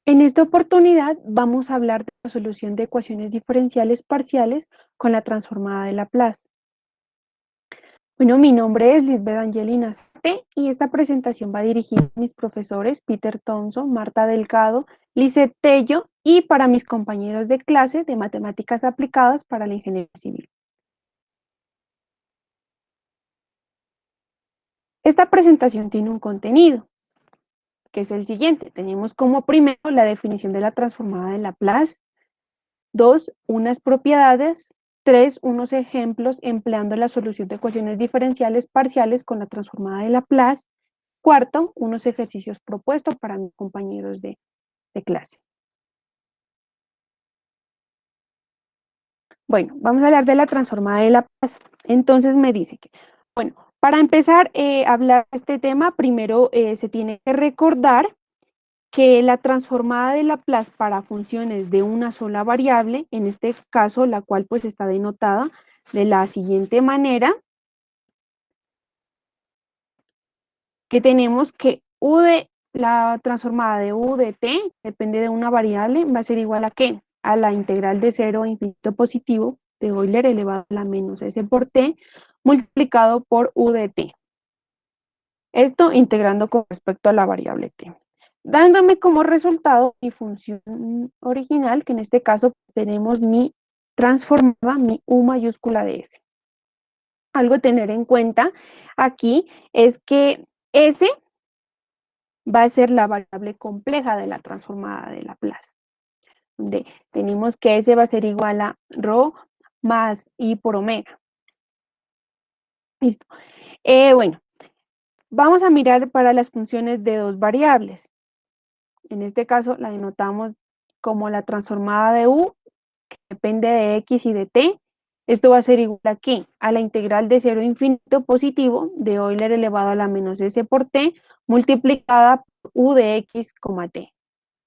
En esta oportunidad vamos a hablar de la solución de ecuaciones diferenciales parciales con la transformada de Laplace. Bueno, mi nombre es Lisbeth Angelina Sate y esta presentación va dirigida a mis profesores Peter Thompson, Marta Delgado, Lisette Tello y para mis compañeros de clase de matemáticas aplicadas para la ingeniería civil. Esta presentación tiene un contenido, que es el siguiente. Tenemos como primero la definición de la transformada de Laplace. 2, unas propiedades. 3, unos ejemplos empleando la solución de ecuaciones diferenciales parciales con la transformada de Laplace. Cuarto, unos ejercicios propuestos para mis compañeros de clase. Bueno, vamos a hablar de la transformada de Laplace. Entonces me dice que, bueno, para empezar a hablar de este tema, primero se tiene que recordar que la transformada de Laplace para funciones de una sola variable, en este caso la cual pues está denotada de la siguiente manera, que tenemos que u de la transformada de u de t, depende de una variable, va a ser igual a ¿qué? A la integral de 0 a infinito positivo de Euler elevado a la menos s por t, multiplicado por u de t. Esto integrando con respecto a la variable t. Dándome como resultado mi función original, que en este caso tenemos mi transformada, mi u mayúscula de s. Algo a tener en cuenta aquí es que s va a ser la variable compleja de la transformada de Laplace. Donde tenemos que S va a ser igual a ρ más I por omega. Listo. Bueno, vamos a mirar para las funciones de dos variables. En este caso la denotamos como la transformada de U, que depende de X y de T. Esto va a ser igual a ¿qué? A la integral de 0 a infinito positivo de Euler elevado a la menos S por T multiplicada por U de X, T.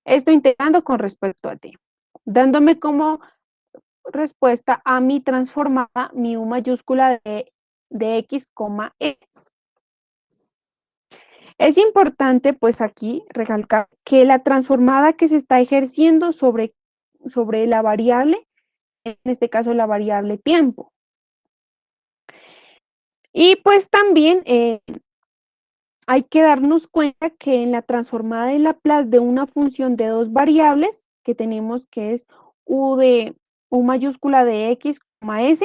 Esto integrando con respecto a t, dándome como respuesta a mi transformada, mi u mayúscula de x, e. Es importante, pues aquí, recalcar que la transformada que se está ejerciendo sobre la variable, en este caso la variable tiempo. Y pues también hay que darnos cuenta que en la transformada de Laplace de una función de dos variables, que tenemos que es u mayúscula de x, s,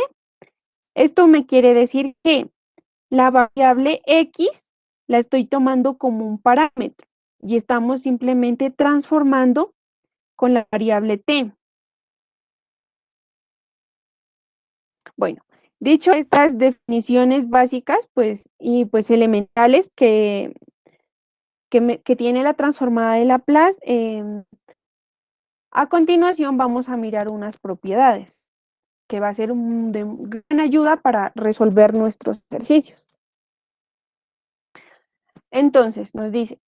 esto me quiere decir que la variable x la estoy tomando como un parámetro y estamos simplemente transformando con la variable t. Bueno, dicho estas definiciones básicas, pues, y pues elementales que tiene la transformada de Laplace, a continuación vamos a mirar unas propiedades que va a ser de gran ayuda para resolver nuestros ejercicios. Entonces, nos dice,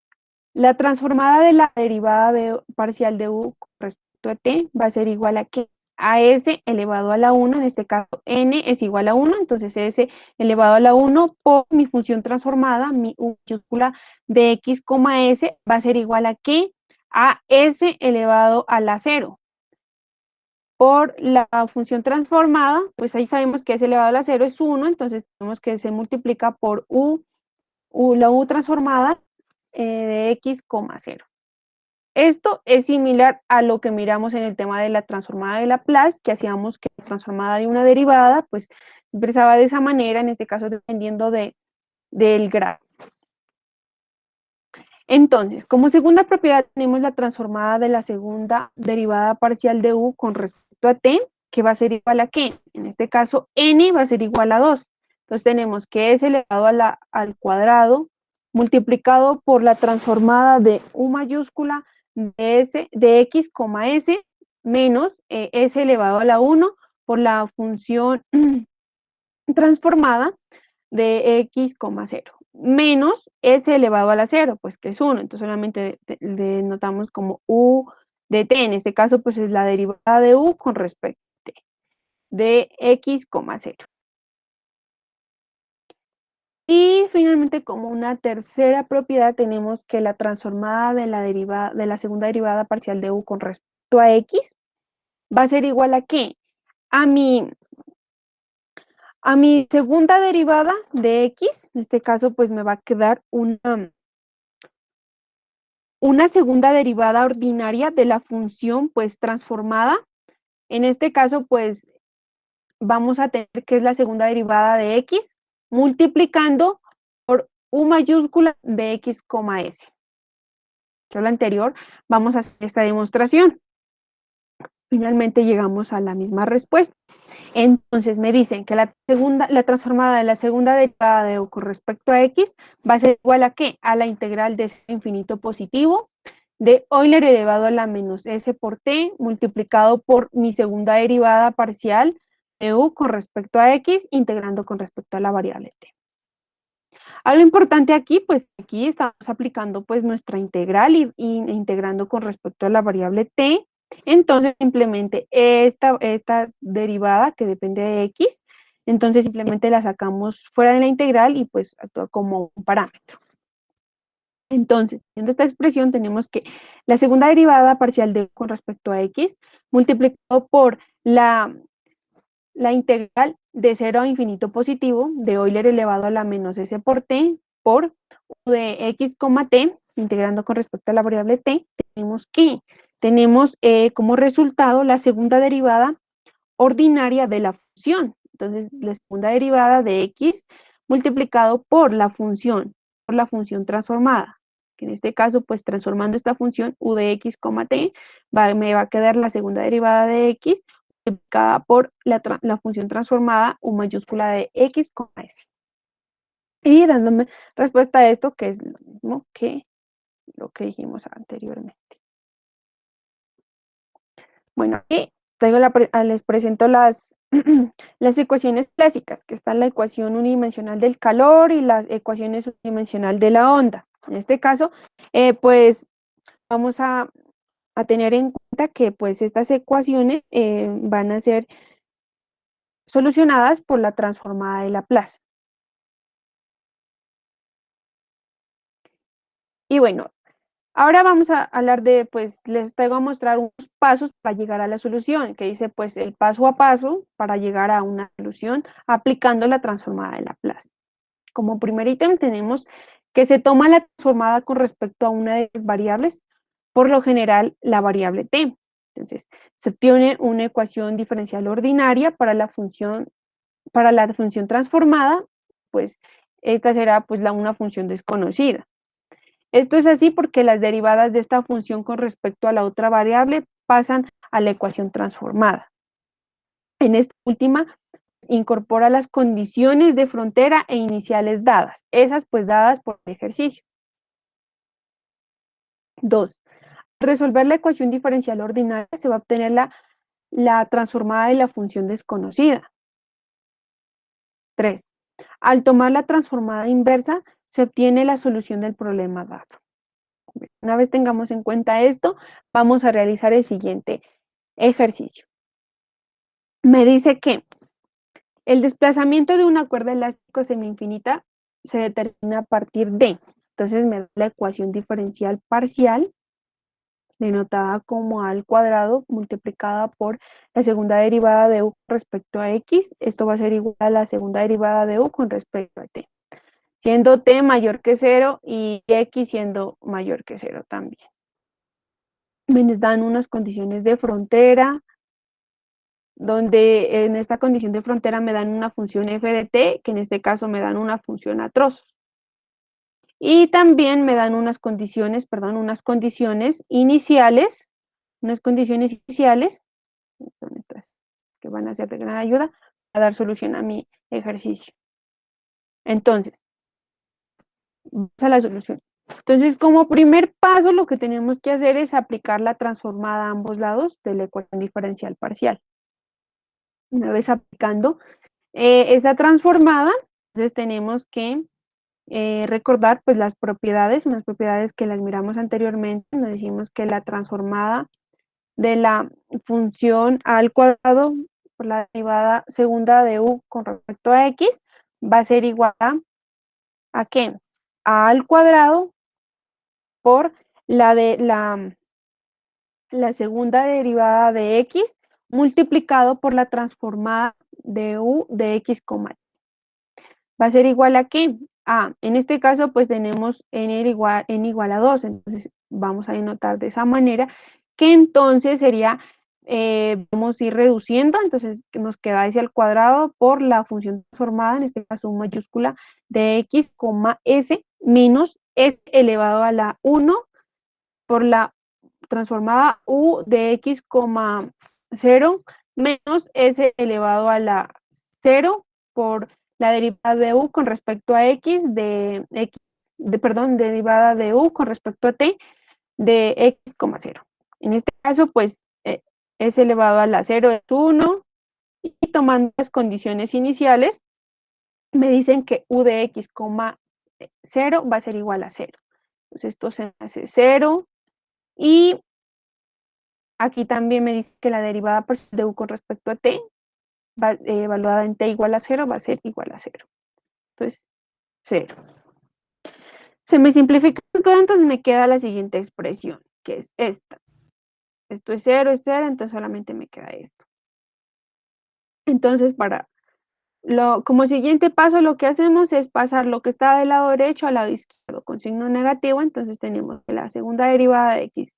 la transformada de la derivada parcial de u con respecto a t va a ser igual a ¿qué? A s elevado a la 1, en este caso n es igual a 1, entonces s elevado a la 1 por mi función transformada, mi u mayúscula de x, s va a ser igual a ¿qué? A s elevado a la 0. Por la función transformada, pues ahí sabemos que s elevado a la 0 es 1, entonces tenemos que se multiplica por la u transformada de x, 0. Esto es similar a lo que miramos en el tema de la transformada de Laplace, que hacíamos que la transformada de una derivada, pues expresaba de esa manera, en este caso dependiendo del grado. Entonces, como segunda propiedad tenemos la transformada de la segunda derivada parcial de u con respecto a t, que va a ser igual a ¿qué? En este caso, n va a ser igual a 2. Entonces tenemos que s elevado al cuadrado multiplicado por la transformada de u mayúscula de x, s menos s elevado a la 1 por la función transformada de x, 0 menos s elevado a la 0, pues que es 1, entonces solamente denotamos como u de t, en este caso pues es la derivada de u con respecto a t, de x, 0. Y finalmente, como una tercera propiedad, tenemos que la transformada de la segunda derivada parcial de u con respecto a x va a ser igual a ¿qué? A mi segunda derivada de x, en este caso pues me va a quedar una segunda derivada ordinaria de la función pues transformada. En este caso pues vamos a tener que es la segunda derivada de x multiplicando por u mayúscula de x, s. Que lo anterior, vamos a hacer esta demostración. Finalmente llegamos a la misma respuesta. Entonces me dicen que la transformada de la segunda derivada de u con respecto a x va a ser igual a ¿qué? A la integral de c infinito positivo de Euler elevado a la menos s por t multiplicado por mi segunda derivada parcial de u con respecto a x integrando con respecto a la variable t. Algo importante aquí, pues aquí estamos aplicando pues nuestra integral y integrando con respecto a la variable t. Entonces simplemente esta derivada que depende de x, entonces simplemente la sacamos fuera de la integral y pues actúa como un parámetro. Entonces, viendo esta expresión, tenemos que la segunda derivada parcial de con respecto a x multiplicado por la integral de 0 a infinito positivo de Euler elevado a la menos s por t por u de x, t, integrando con respecto a la variable t, tenemos como resultado la segunda derivada ordinaria de la función. Entonces, la segunda derivada de x multiplicado por la función transformada, que en este caso, pues transformando esta función u de x, t, me va a quedar la segunda derivada de x multiplicada por la función transformada u mayúscula de x, s. Y dándome respuesta a esto, que es lo mismo que lo que dijimos anteriormente. Bueno, aquí les presento las ecuaciones clásicas, que está la ecuación unidimensional del calor y las ecuaciones unidimensional de la onda. En este caso, pues vamos a tener en cuenta que pues estas ecuaciones van a ser solucionadas por la transformada de Laplace. Y bueno, ahora vamos a hablar de, pues les traigo a mostrar unos pasos para llegar a la solución, que dice pues el paso a paso para llegar a una solución aplicando la transformada de Laplace. Como primer ítem tenemos que se toma la transformada con respecto a una de las variables, por lo general la variable t. Entonces, se obtiene una ecuación diferencial ordinaria para la función transformada, pues esta será pues una función desconocida. Esto es así porque las derivadas de esta función con respecto a la otra variable pasan a la ecuación transformada. En esta última, incorpora las condiciones de frontera e iniciales dadas, esas pues dadas por el ejercicio. 2. Al resolver la ecuación diferencial ordinaria se va a obtener la transformada de la función desconocida. 3. Al tomar la transformada inversa se obtiene la solución del problema dado. Una vez tengamos en cuenta esto, vamos a realizar el siguiente ejercicio. Me dice que el desplazamiento de una cuerda elástica semi-infinita se determina a partir de, entonces me da la ecuación diferencial parcial, denotada como a al cuadrado, multiplicada por la segunda derivada de u respecto a x. Esto va a ser igual a la segunda derivada de u con respecto a t, siendo t mayor que 0 y x siendo mayor que 0 también. Me dan unas condiciones de frontera, donde en esta condición de frontera me dan una función f de t, que en este caso me dan una función a trozos. Y también me dan unas condiciones iniciales, son estas que van a ser de gran ayuda a dar solución a mi ejercicio. Entonces, vamos a la solución. Entonces, como primer paso, lo que tenemos que hacer es aplicar la transformada a ambos lados de la ecuación diferencial parcial. Una vez aplicando esa transformada, entonces tenemos que recordar pues las propiedades, unas propiedades que las miramos anteriormente. Nos dijimos que la transformada de la función a al cuadrado por la derivada segunda de u con respecto a x va a ser igual a ¿A qué? A al cuadrado por la segunda derivada de x multiplicado por la transformada de u de x, va a ser igual a qué? En este caso pues tenemos n igual a 2, entonces vamos a denotar de esa manera, que entonces sería, vamos a ir reduciendo, entonces nos queda s al cuadrado por la función transformada, en este caso mayúscula, de x, s menos s elevado a la 1 por la transformada u de x, 0 menos s elevado a la 0 por la derivada de u con respecto a x perdón, derivada de u con respecto a t de x, 0. En este caso, pues, s elevado a la 0 es 1 y tomando las condiciones iniciales, me dicen que u de x, 0 va a ser igual a 0. Entonces esto se hace 0 y aquí también me dice que la derivada parcial de u con respecto a t, evaluada en t igual a 0, va a ser igual a 0. Entonces, 0. Se me simplifica entonces me queda la siguiente expresión, que es esta. Esto es 0, entonces solamente me queda esto. Entonces, como siguiente paso, lo que hacemos es pasar lo que está del lado derecho al lado izquierdo con signo negativo, entonces tenemos que la segunda derivada de x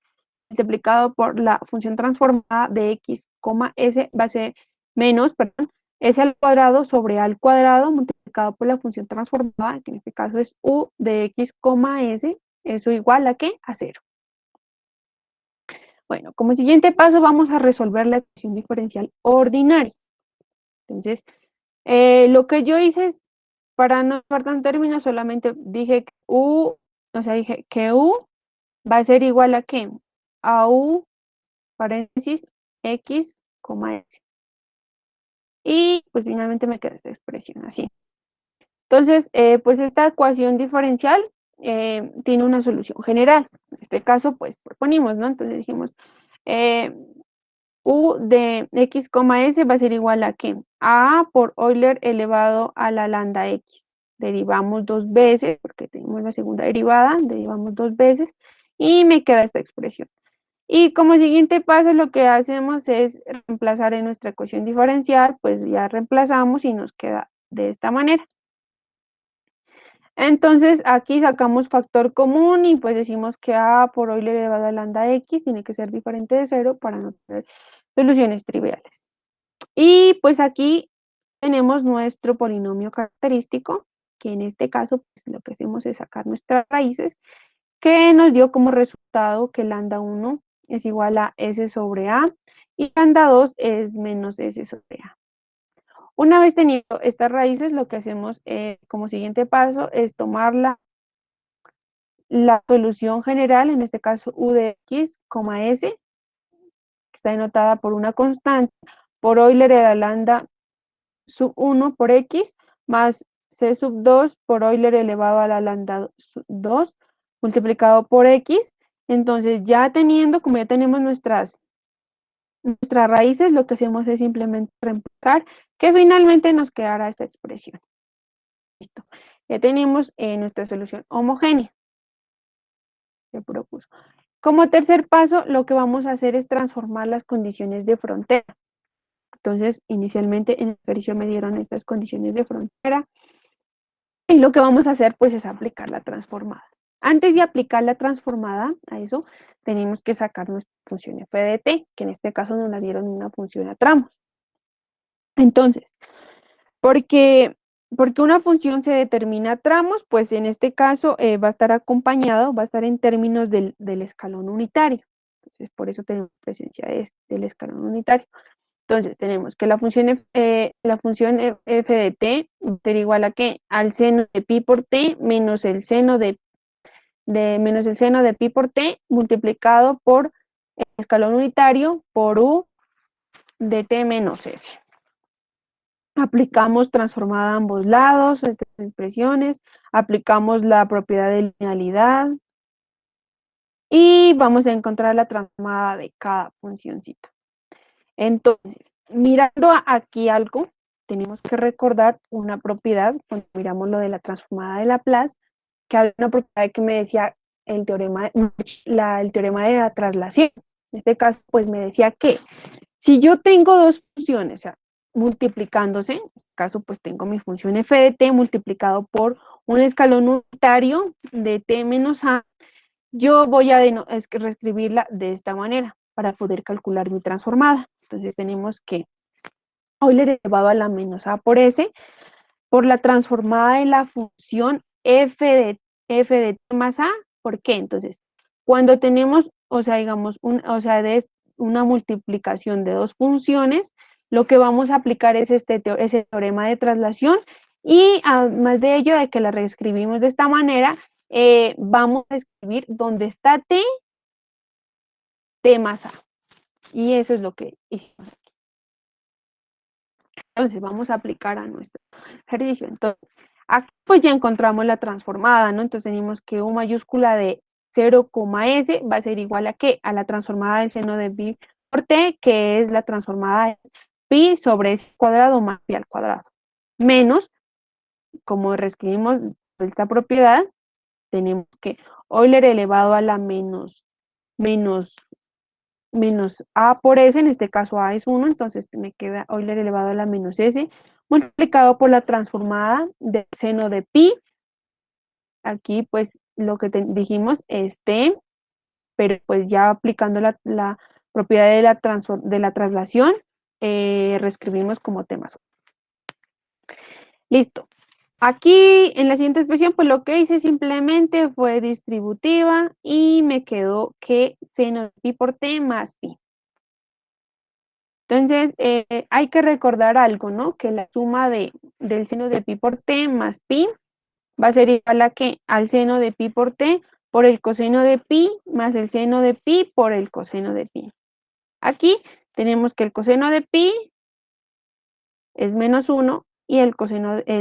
multiplicado por la función transformada de x, s va a ser menos, perdón, s al cuadrado sobre a al cuadrado multiplicado por la función transformada, que en este caso es u de x, s, eso igual a ¿qué? A 0. Bueno, como siguiente paso vamos a resolver la ecuación diferencial ordinaria. Entonces, lo que yo hice es, para no llevar tanto término, solamente dije que dije que u va a ser igual a ¿qué? A u paréntesis x, s. Y pues finalmente me queda esta expresión así. Entonces, pues esta ecuación diferencial tiene una solución general. En este caso, pues proponimos, ¿no? Entonces dijimos, eh, u de x, s va a ser igual a ¿qué? A por Euler elevado a la lambda x. Derivamos dos veces, porque tenemos la segunda derivada, derivamos dos veces, y me queda esta expresión. Y como siguiente paso lo que hacemos es reemplazar en nuestra ecuación diferencial, pues ya reemplazamos y nos queda de esta manera. Entonces aquí sacamos factor común y pues decimos que a por Euler elevado a lambda x tiene que ser diferente de 0 para no tener soluciones triviales. Y pues aquí tenemos nuestro polinomio característico, que en este caso pues lo que hacemos es sacar nuestras raíces, que nos dio como resultado que lambda 1 es igual a s sobre a y lambda 2 es menos s sobre a. Una vez teniendo estas raíces, lo que hacemos como siguiente paso es tomar la solución general, en este caso u de x, s, que está denotada por una constante, por Euler de la lambda sub 1 por x, más c sub 2 por Euler elevado a la lambda 2, multiplicado por x. Entonces, como ya tenemos nuestras raíces, lo que hacemos es simplemente reemplazar, que finalmente nos quedará esta expresión. Listo. Ya tenemos nuestra solución homogénea. Se propuso. Como tercer paso, lo que vamos a hacer es transformar las condiciones de frontera. Entonces, inicialmente en el ejercicio me dieron estas condiciones de frontera y lo que vamos a hacer pues es aplicar la transformada. Antes de aplicar la transformada a eso, tenemos que sacar nuestra función f de t, que en este caso nos la dieron una función a tramos. Entonces, porque una función se determina a tramos, pues en este caso va a estar acompañado, va a estar en términos del escalón unitario. Entonces, por eso tenemos presencia del escalón unitario. Entonces, tenemos que la función f de t va a ser igual a ¿qué? Al seno de pi por t menos el seno de pi por t multiplicado por el escalón unitario por u de t menos s. Aplicamos transformada a ambos lados, estas expresiones, aplicamos la propiedad de linealidad y vamos a encontrar la transformada de cada funcioncita. Entonces, mirando aquí algo, tenemos que recordar una propiedad, cuando miramos lo de la transformada de Laplace, que había una propiedad que me decía el teorema, el teorema de la traslación. En este caso, pues me decía que si yo tengo dos funciones, o sea, multiplicándose, en este caso, pues tengo mi función f de t multiplicado por un escalón unitario de t menos a, yo voy a reescribirla de esta manera para poder calcular mi transformada. Entonces tenemos que Euler elevado a la menos a por s por la transformada de la función f de t más a. ¿Por qué? Entonces, cuando tenemos, o sea, digamos, de una multiplicación de dos funciones, lo que vamos a aplicar es ese teorema de traslación, y además de ello, de que la reescribimos de esta manera, vamos a escribir donde está t más a. Y eso es lo que hicimos. Entonces, vamos a aplicar a nuestro ejercicio. Entonces, aquí pues ya encontramos la transformada, ¿no? Entonces tenemos que U mayúscula de 0,s va a ser igual a ¿qué? A la transformada del seno de pi por t, que es la transformada de pi sobre s cuadrado más pi al cuadrado. Menos, como reescribimos esta propiedad, tenemos que Euler elevado a la menos a por s, en este caso a es 1, entonces me queda Euler elevado a la menos s, multiplicado por la transformada del seno de pi. Aquí pues lo que dijimos es t, pero pues ya aplicando la propiedad de la traslación, reescribimos como t más 1. Listo. Aquí en la siguiente expresión, pues lo que hice simplemente fue distributiva y me quedó que seno de pi por t más pi. Entonces, hay que recordar algo, ¿no? Que la suma del seno de pi por t más pi va a ser igual a ¿qué? Al seno de pi por t por el coseno de pi más el seno de pi por el coseno de pi. Aquí tenemos que el coseno de pi es menos 1 y el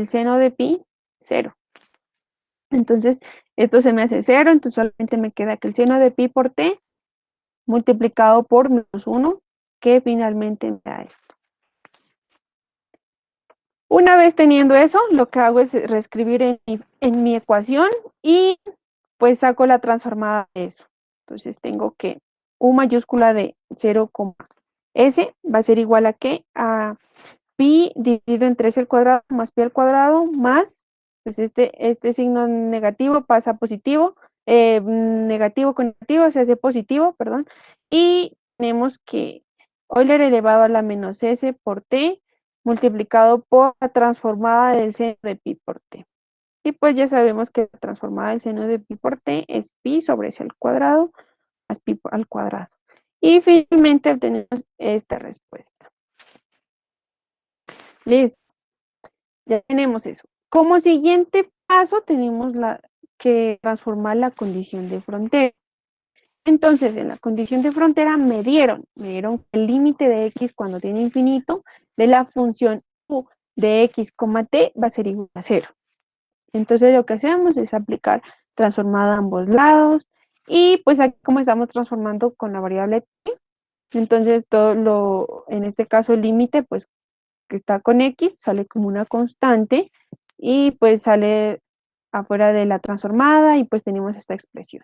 seno de pi 0. Entonces, esto se me hace 0, entonces solamente me queda que el seno de pi por t multiplicado por menos 1, que finalmente me da esto. Una vez teniendo eso, lo que hago es reescribir en mi ecuación y pues saco la transformada de eso. Entonces tengo que U mayúscula de 0,s va a ser igual a ¿qué? A pi dividido en 3 al cuadrado más pi al cuadrado más, pues este signo negativo pasa a positivo, negativo con negativo se hace positivo, perdón, y tenemos que Euler elevado a la menos s por t multiplicado por la transformada del seno de pi por t. Y pues ya sabemos que la transformada del seno de pi por t es pi sobre s al cuadrado más pi al cuadrado. Y finalmente obtenemos esta respuesta. Listo, ya tenemos eso. Como siguiente paso tenemos que transformar la condición de frontera. Entonces, en la condición de frontera me dieron el límite de x cuando tiene infinito de la función u de x, t va a ser igual a 0. Entonces lo que hacemos es aplicar transformada a ambos lados, y pues aquí como estamos transformando con la variable t, entonces en este caso el límite pues que está con x sale como una constante y pues sale afuera de la transformada y pues tenemos esta expresión.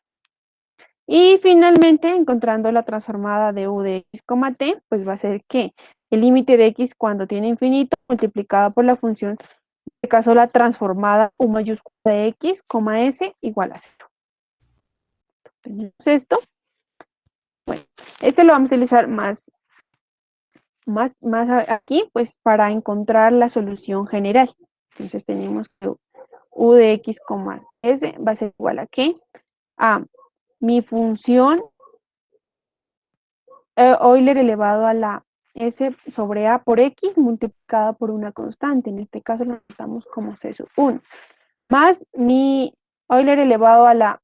Y finalmente, encontrando la transformada de u de x, t, pues va a ser que el límite de x cuando tiene infinito multiplicado por la función, en este caso la transformada u mayúscula de x, s igual a 0. Tenemos esto. Bueno, este lo vamos a utilizar más aquí, pues para encontrar la solución general. Entonces tenemos que u de x, s va a ser igual a ¿qué? A mi función Euler elevado a la s sobre a por x multiplicada por una constante. En este caso lo notamos como c sub 1. Más mi Euler elevado a la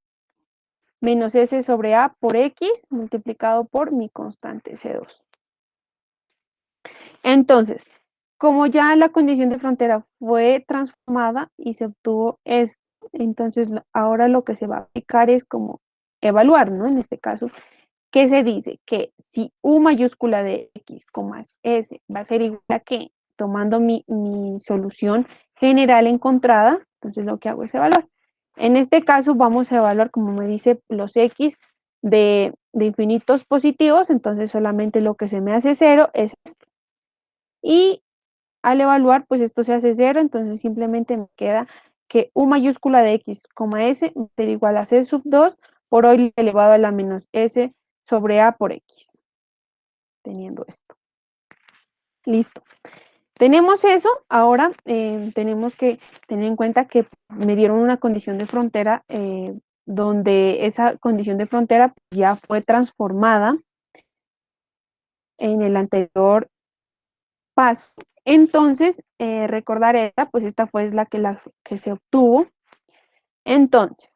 menos s sobre a por x multiplicado por mi constante c2. Entonces, como ya la condición de frontera fue transformada y se obtuvo esto, entonces ahora lo que se va a aplicar es como evaluar, ¿no? En este caso, ¿qué se dice? Que si u mayúscula de x, s va a ser igual a ¿qué? tomando mi solución general encontrada, entonces lo que hago es evaluar. En este caso vamos a evaluar, como me dice, los x de infinitos positivos, entonces solamente lo que se me hace 0 es esto. Y al evaluar, pues esto se hace 0, entonces simplemente me queda que u mayúscula de x, s va a ser igual a c sub 2 por hoy elevado a la menos s sobre a por x, teniendo esto. Listo. Tenemos eso, ahora tenemos que tener en cuenta que me dieron una condición de frontera donde esa condición de frontera ya fue transformada en el anterior paso. Entonces, recordar esta, pues esta fue la que se obtuvo. Entonces,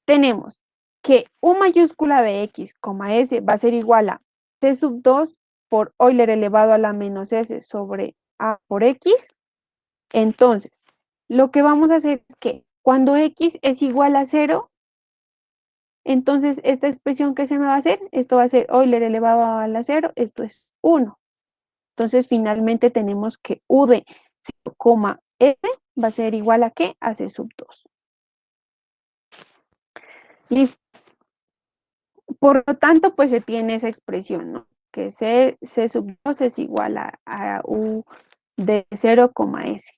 tenemos que u mayúscula de x, s va a ser igual a c sub 2 por Euler elevado a la menos s sobre a por x. Entonces, lo que vamos a hacer es que cuando x es igual a 0, entonces esta expresión que se me va a hacer, esto va a ser Euler elevado a la 0, esto es 1. Entonces, finalmente tenemos que u de 0, s va a ser igual a ¿qué? A c sub 2. Listo. Por lo tanto, pues se tiene esa expresión, ¿no? Que c sub 2 es igual a u de 0, s.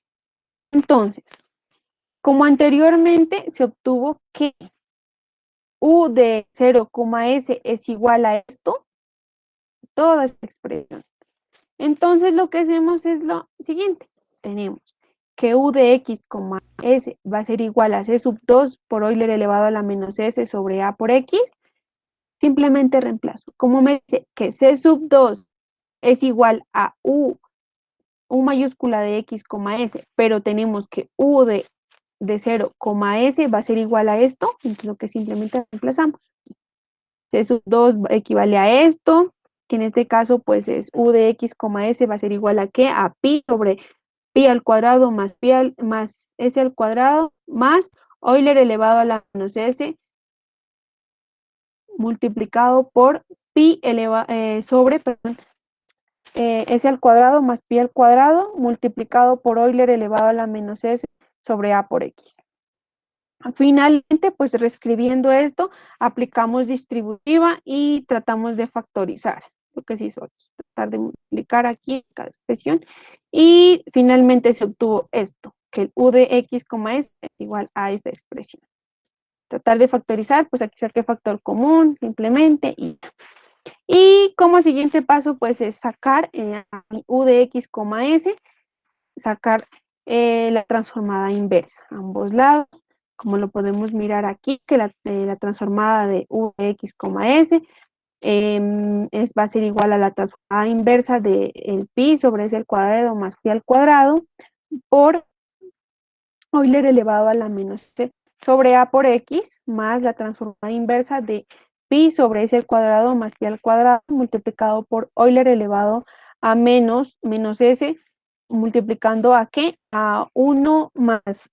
Entonces, como anteriormente se obtuvo que u de 0, s es igual a esto, toda esta expresión. Entonces lo que hacemos es lo siguiente. Tenemos que u de x, s va a ser igual a c sub 2 por Euler elevado a la menos s sobre a por x. Simplemente reemplazo. Como me dice que c sub 2 es igual a u mayúscula de x, s, pero tenemos que u de 0, s va a ser igual a esto, entonces lo que simplemente reemplazamos. C sub 2 equivale a esto, que en este caso pues es u de x, s va a ser igual a ¿qué? A pi sobre pi al cuadrado más más s al cuadrado más Euler elevado a la menos s multiplicado por pi sobre, perdón, s al cuadrado más pi al cuadrado multiplicado por Euler elevado a la menos s sobre a por x. Finalmente, pues reescribiendo esto, aplicamos distributiva y tratamos de factorizar. Lo que se hizo aquí, tratar de multiplicar aquí cada expresión. Y finalmente se obtuvo esto, que el u de x, s es igual a esta expresión. Tratar de factorizar, pues aquí saqué factor común, simplemente. Y como siguiente paso, pues es sacar u de x, s, sacar la transformada inversa, ambos lados. Como lo podemos mirar aquí, que la transformada de u de x, s va a ser igual a la transformada inversa del pi sobre s al cuadrado más pi al cuadrado por Euler elevado a la menos c sobre a por x más la transformada inversa de pi sobre s al cuadrado más pi al cuadrado multiplicado por Euler elevado a menos s multiplicando a ¿qué? A 1 más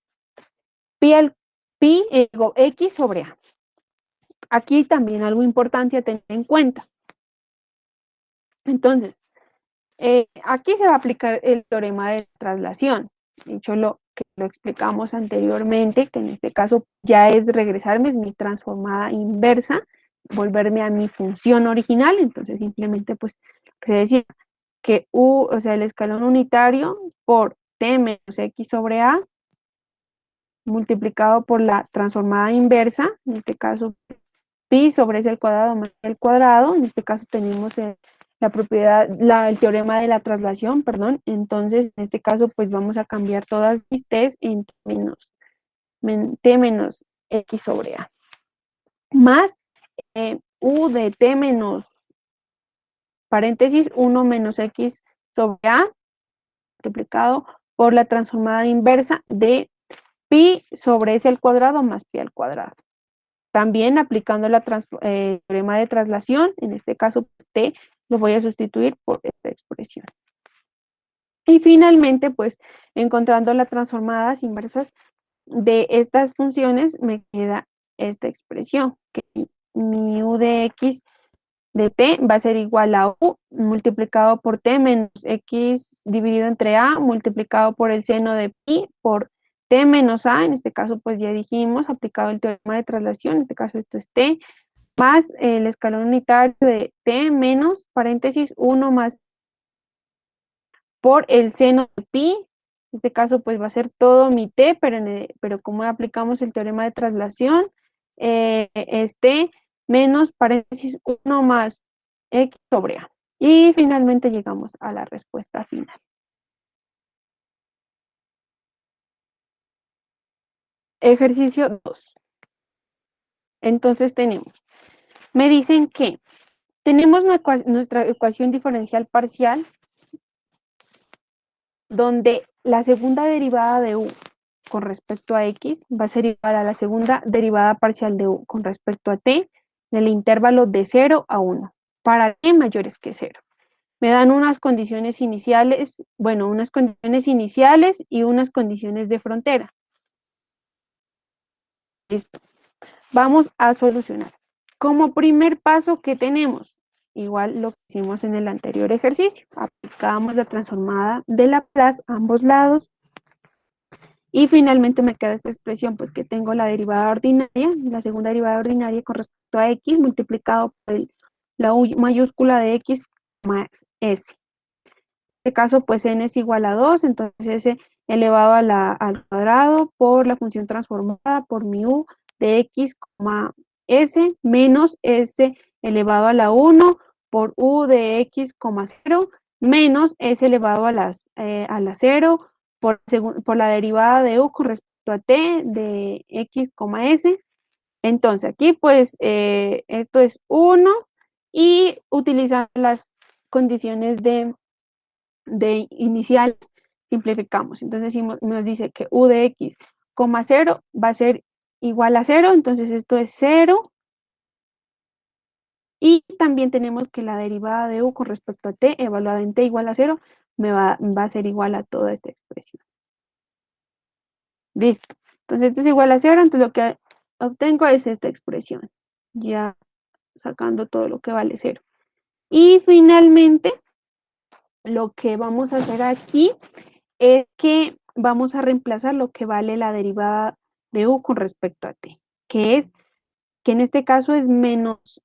pi x sobre a. Aquí también algo importante a tener en cuenta. Entonces, aquí se va a aplicar el teorema de traslación. De hecho, lo que lo explicamos anteriormente, que en este caso ya es regresarme, es mi transformada inversa, volverme a mi función original. Entonces, simplemente, pues, que se decía que u, o sea, el escalón unitario por t menos x sobre a multiplicado por la transformada inversa, en este caso pi sobre s al cuadrado más el cuadrado, en este caso tenemos la propiedad, el teorema de la traslación, perdón, entonces en este caso pues vamos a cambiar todas mis t's en t menos x sobre a, más u de t menos paréntesis 1 menos x sobre a, multiplicado por la transformada inversa de pi sobre s al cuadrado más pi al cuadrado. También aplicando el teorema de traslación, en este caso t lo voy a sustituir por esta expresión. Y finalmente, pues encontrando las transformadas inversas de estas funciones, me queda esta expresión, que mi u de x de t va a ser igual a u multiplicado por t menos x dividido entre a multiplicado por el seno de pi por t menos a, en este caso pues ya dijimos, aplicado el teorema de traslación, en este caso esto es t, más el escalón unitario de t menos, paréntesis, 1 más por el seno de pi, en este caso pues va a ser todo mi t, pero como aplicamos el teorema de traslación, es t menos paréntesis 1 más x sobre a. Y finalmente llegamos a la respuesta final. Ejercicio 2. Entonces me dicen que tenemos nuestra ecuación diferencial parcial donde la segunda derivada de u con respecto a x va a ser igual a la segunda derivada parcial de u con respecto a t en el intervalo de 0 a 1, para t mayores que 0. Me dan unas condiciones iniciales, unas condiciones iniciales y unas condiciones de frontera. Listo. Vamos a solucionar. Como primer paso, ¿qué tenemos? Igual lo que hicimos en el anterior ejercicio. Aplicamos la transformada de Laplace a ambos lados. Y finalmente me queda esta expresión, pues que tengo la derivada ordinaria, la segunda derivada ordinaria con respecto a x multiplicado por la u mayúscula de x más s. En este caso, pues n es igual a 2, entonces s elevado al cuadrado por la función transformada por mi u de x, s menos s elevado a la 1 por u de x, 0 menos s elevado a la 0 por la derivada de u con respecto a t de x, s. Entonces aquí pues esto es 1 y utilizando las condiciones de iniciales simplificamos. Entonces nos dice que u de x, 0 va a ser igual a 0, entonces esto es 0. Y también tenemos que la derivada de u con respecto a t, evaluada en t igual a 0, va a ser igual a toda esta expresión. Listo. Entonces esto es igual a 0, entonces lo que obtengo es esta expresión, ya sacando todo lo que vale 0. Y finalmente, lo que vamos a hacer aquí es que vamos a reemplazar lo que vale la derivada de u con respecto a t, que en este caso es menos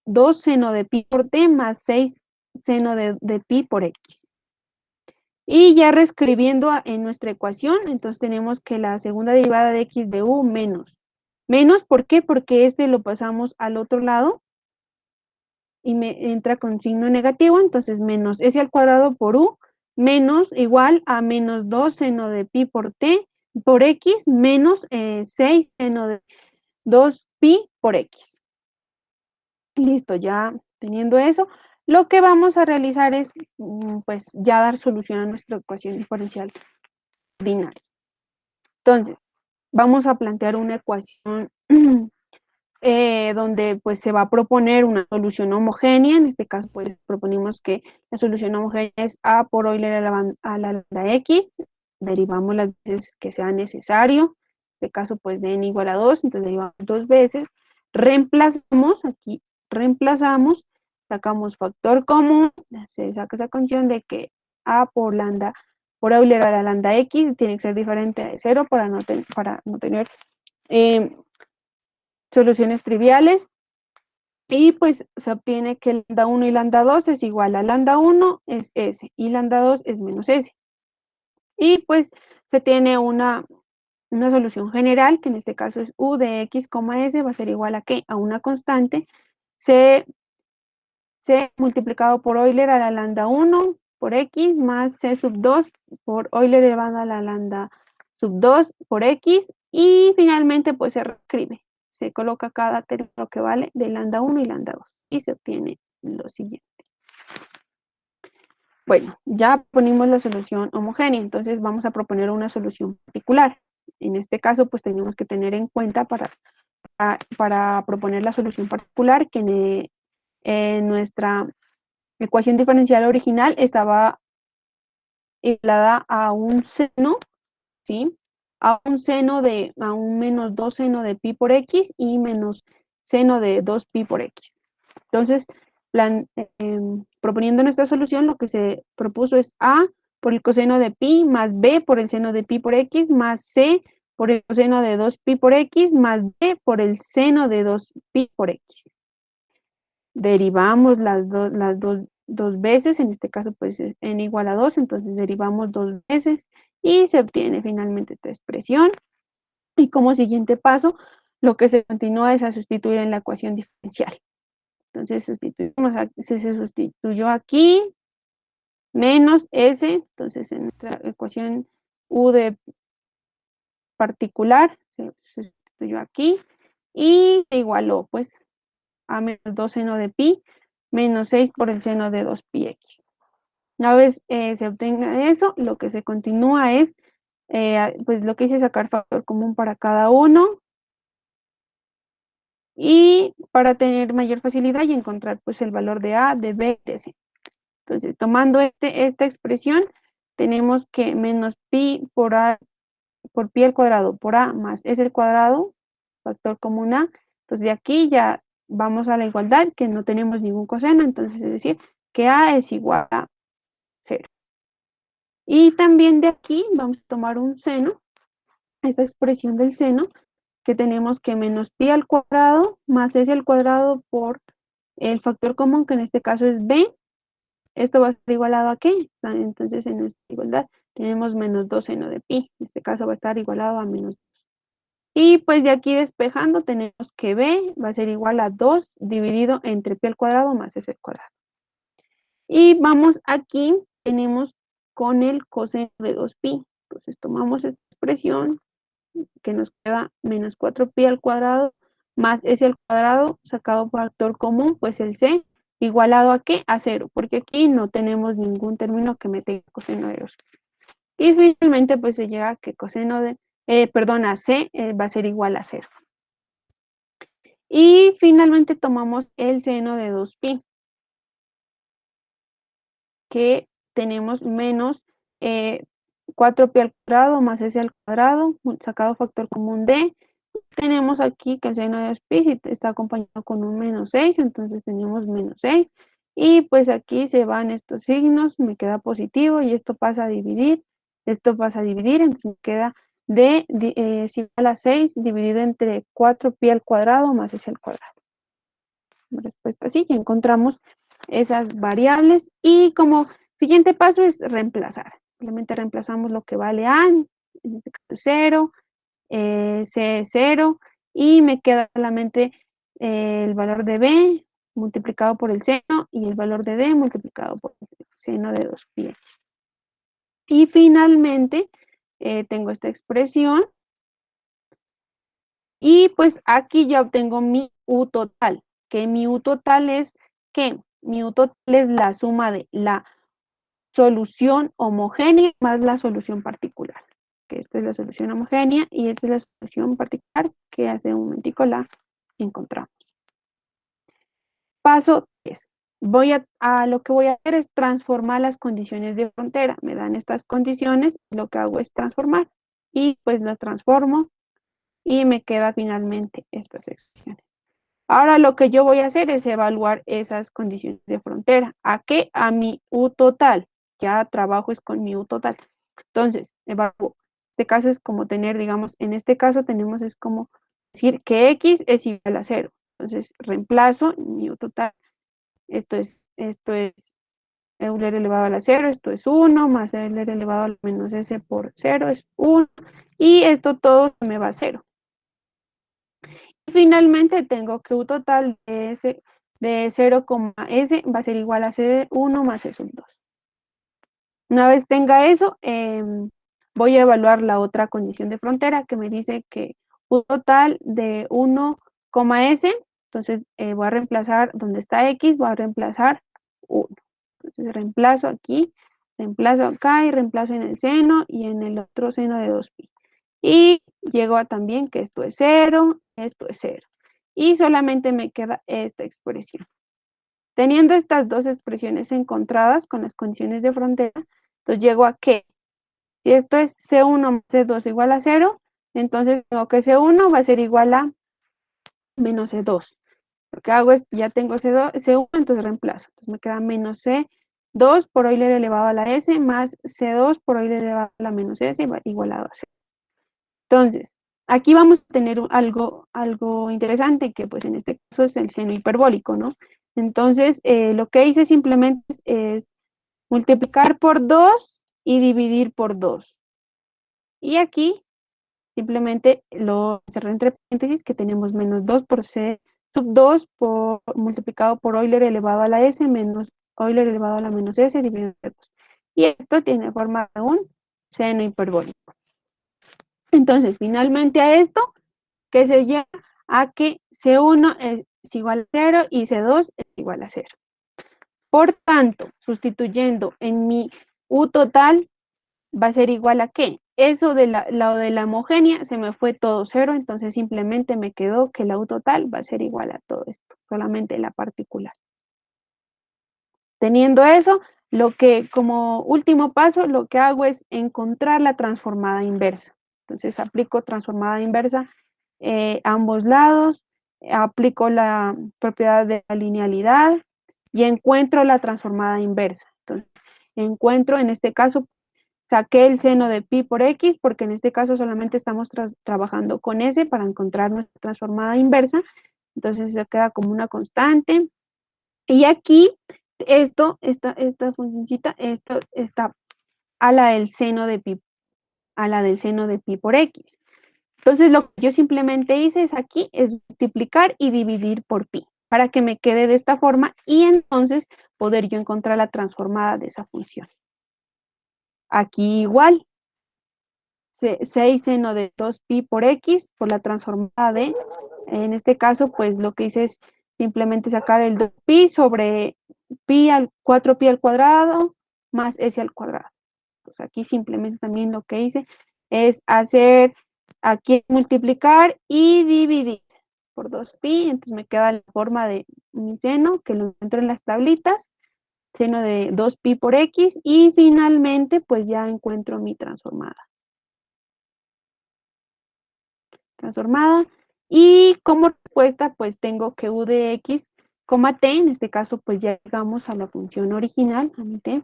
2 seno de pi por t más 6 seno de pi por x. Y ya reescribiendo en nuestra ecuación, entonces tenemos que la segunda derivada de x de u menos. Menos, ¿por qué? Porque este lo pasamos al otro lado y me entra con signo negativo, entonces menos s al cuadrado por u menos igual a menos 2 seno de pi por t por x menos 6 seno de 2 pi por x. Listo, ya teniendo eso, lo que vamos a realizar es pues ya dar solución a nuestra ecuación diferencial ordinaria. Entonces, vamos a plantear una ecuación donde pues se va a proponer una solución homogénea. En este caso pues proponemos que la solución homogénea es a por Euler a la lambda x, derivamos las veces que sea necesario, en este caso pues de n igual a 2, entonces derivamos 2 veces, reemplazamos, sacamos factor común, se saca esa condición de que a por Euler a la lambda x tiene que ser diferente de 0 para no tener soluciones triviales. Y pues se obtiene que lambda 1 y lambda 2 es igual a lambda 1 es s y lambda 2 es menos s. Y pues se tiene una solución general, que en este caso es u de x, s, va a ser igual a ¿qué? A una constante c multiplicado por Euler a la lambda 1 por x más c sub 2 por Euler elevado a la lambda sub 2 por x y finalmente pues se reescribe. Se coloca cada término que vale de lambda 1 y lambda 2 y se obtiene lo siguiente. Bueno, ya ponemos la solución homogénea, entonces vamos a proponer una solución particular. En este caso, pues tenemos que tener en cuenta para proponer la solución particular que en nuestra ecuación diferencial original estaba igualada a un seno, ¿sí? A un menos 2 seno de pi por x y menos seno de 2 pi por x. Entonces, proponiendo nuestra solución, lo que se propuso es A por el coseno de pi más B por el seno de pi por X más C por el coseno de 2pi por X más D por el seno de 2pi por X. Derivamos las dos veces, en este caso pues es n igual a 2, entonces derivamos 2 veces y se obtiene finalmente esta expresión. Y como siguiente paso, lo que se continúa es a sustituir en la ecuación diferencial. Entonces se sustituyó aquí, menos S, entonces en nuestra ecuación U de particular se sustituyó aquí y se igualó pues a menos 2 seno de pi menos 6 por el seno de 2pi x. Una vez se obtenga eso, lo que se continúa es, pues lo que hice es sacar factor común para cada uno y para tener mayor facilidad y encontrar pues el valor de A, de B, de C. Entonces, tomando esta expresión, tenemos que menos pi por A, por pi al cuadrado por A más S al cuadrado, factor común A. Entonces, de aquí ya vamos a la igualdad, que no tenemos ningún coseno, entonces es decir, que A es igual a 0. Y también de aquí vamos a tomar un seno, esta expresión del seno, que tenemos que menos pi al cuadrado más S al cuadrado por el factor común, que en este caso es B. Esto va a estar igualado a ¿qué? Entonces en nuestra igualdad tenemos menos 2 seno de pi. En este caso va a estar igualado a menos 2. Y pues de aquí despejando tenemos que B va a ser igual a 2 dividido entre pi al cuadrado más S al cuadrado. Y vamos aquí, tenemos con el coseno de 2pi. Entonces tomamos esta expresión que nos queda menos 4pi al cuadrado más S al cuadrado, sacado factor común, pues el C, igualado a ¿qué? A 0, porque aquí no tenemos ningún término que me tenga coseno de 2pi. Y finalmente pues se llega a que coseno de, a C va a ser igual a 0. Y finalmente tomamos el seno de 2pi, que tenemos menos 4pi al cuadrado más S al cuadrado, sacado factor común D. Tenemos aquí que el seno de 2pi está acompañado con un menos 6, entonces tenemos menos 6. Y pues aquí se van estos signos, me queda positivo y esto pasa a dividir, entonces me queda es igual a 6 dividido entre 4pi al cuadrado más S al cuadrado. Respuesta así, ya encontramos esas variables y como siguiente paso es reemplazar. Simplemente reemplazamos lo que vale A, en este caso 0, C 0 y me queda solamente el valor de B multiplicado por el seno y el valor de D multiplicado por el seno de 2pi. Y finalmente tengo esta expresión y pues aquí ya obtengo mi U total, que mi U total es ¿qué? Mi U total es la suma de la solución homogénea más la solución particular, que esta es la solución homogénea y esta es la solución particular que hace un momentico la encontramos. Paso 3. Lo que voy a hacer es transformar las condiciones de frontera. Me dan estas condiciones, lo que hago es transformar y pues las transformo y me queda finalmente estas expresiones. Ahora lo que yo voy a hacer es evaluar esas condiciones de frontera. ¿A qué? A mi U total. Ya trabajo es con mi U total. Entonces, evalúo. Este caso es como tener, digamos, en este caso tenemos es como decir que X es igual a 0. Entonces, reemplazo mi U total. Esto es Euler elevado a la 0, esto es 1, más Euler elevado a menos S por 0 es 1. Y esto todo me va a 0. Finalmente tengo que U total de 0, S va a ser igual a C1 más S2. Una vez tenga eso, voy a evaluar la otra condición de frontera que me dice que U total de 1, S, entonces voy a reemplazar donde está X, voy a reemplazar 1. Entonces reemplazo aquí, reemplazo acá y reemplazo en el seno y en el otro seno de 2pi. Y llego a también que esto es 0, esto es 0. Y solamente me queda esta expresión. Teniendo estas dos expresiones encontradas con las condiciones de frontera, entonces llego a que si esto es C1 más C2 igual a 0, entonces tengo que C1 va a ser igual a menos C2. Lo que hago es, ya tengo C1, entonces reemplazo. Entonces me queda menos C2 por Euler elevado a la S más C2 por Euler elevado a la menos S igualado a C. Entonces, aquí vamos a tener algo interesante, que pues en este caso es el seno hiperbólico, ¿no? Entonces, lo que hice simplemente es multiplicar por 2 y dividir por 2. Y aquí simplemente lo cerré entre paréntesis, que tenemos menos 2 por C sub 2 multiplicado por Euler elevado a la S menos Euler elevado a la menos S dividido entre 2. Y esto tiene forma de un seno hiperbólico. Entonces, finalmente a esto, que se llama a que C1 es igual a 0 y C2 es igual a 0. Por tanto, sustituyendo en mi U total, va a ser igual a ¿qué? Eso de la homogénea se me fue todo 0, entonces simplemente me quedó que la U total va a ser igual a todo esto, solamente la particular. Teniendo eso, lo que como último paso, lo que hago es encontrar la transformada inversa. Entonces aplico transformada inversa a ambos lados, aplico la propiedad de la linealidad y encuentro la transformada inversa. Entonces, encuentro en este caso, saqué el seno de pi por x, porque en este caso solamente estamos trabajando con s para encontrar nuestra transformada inversa. Entonces se queda como una constante. Y aquí, esta funcioncita, esto está a la del seno de pi, a la del seno de pi por x. Entonces, lo que yo simplemente hice es aquí, es multiplicar y dividir por pi, para que me quede de esta forma y entonces poder yo encontrar la transformada de esa función. Aquí igual, 6 seno de 2pi por x por la transformada de, en este caso, pues lo que hice es simplemente sacar el 2pi sobre pi al 4pi al cuadrado más s al cuadrado. Pues aquí simplemente también lo que hice es hacer aquí multiplicar y dividir por 2pi, entonces me queda la forma de mi seno, que lo encuentro en las tablitas, seno de 2pi por x, y finalmente pues ya encuentro mi transformada. Y como respuesta pues tengo que u de x, t, en este caso pues ya llegamos a la función original, a mi t,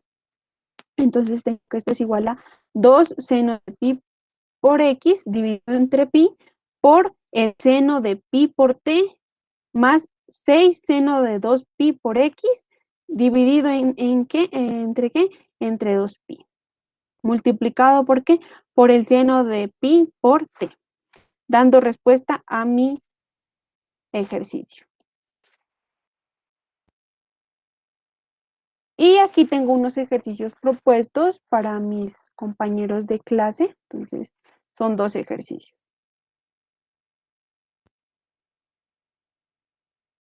entonces tengo que esto es igual a 2 seno de pi por x dividido entre pi por el seno de pi por t más 6 seno de 2pi por x dividido en ¿qué? ¿Entre qué? Entre 2pi. Multiplicado por qué? Por el seno de pi por t, dando respuesta a mi ejercicio. Y aquí tengo unos ejercicios propuestos para mis compañeros de clase. Entonces, son 2 ejercicios.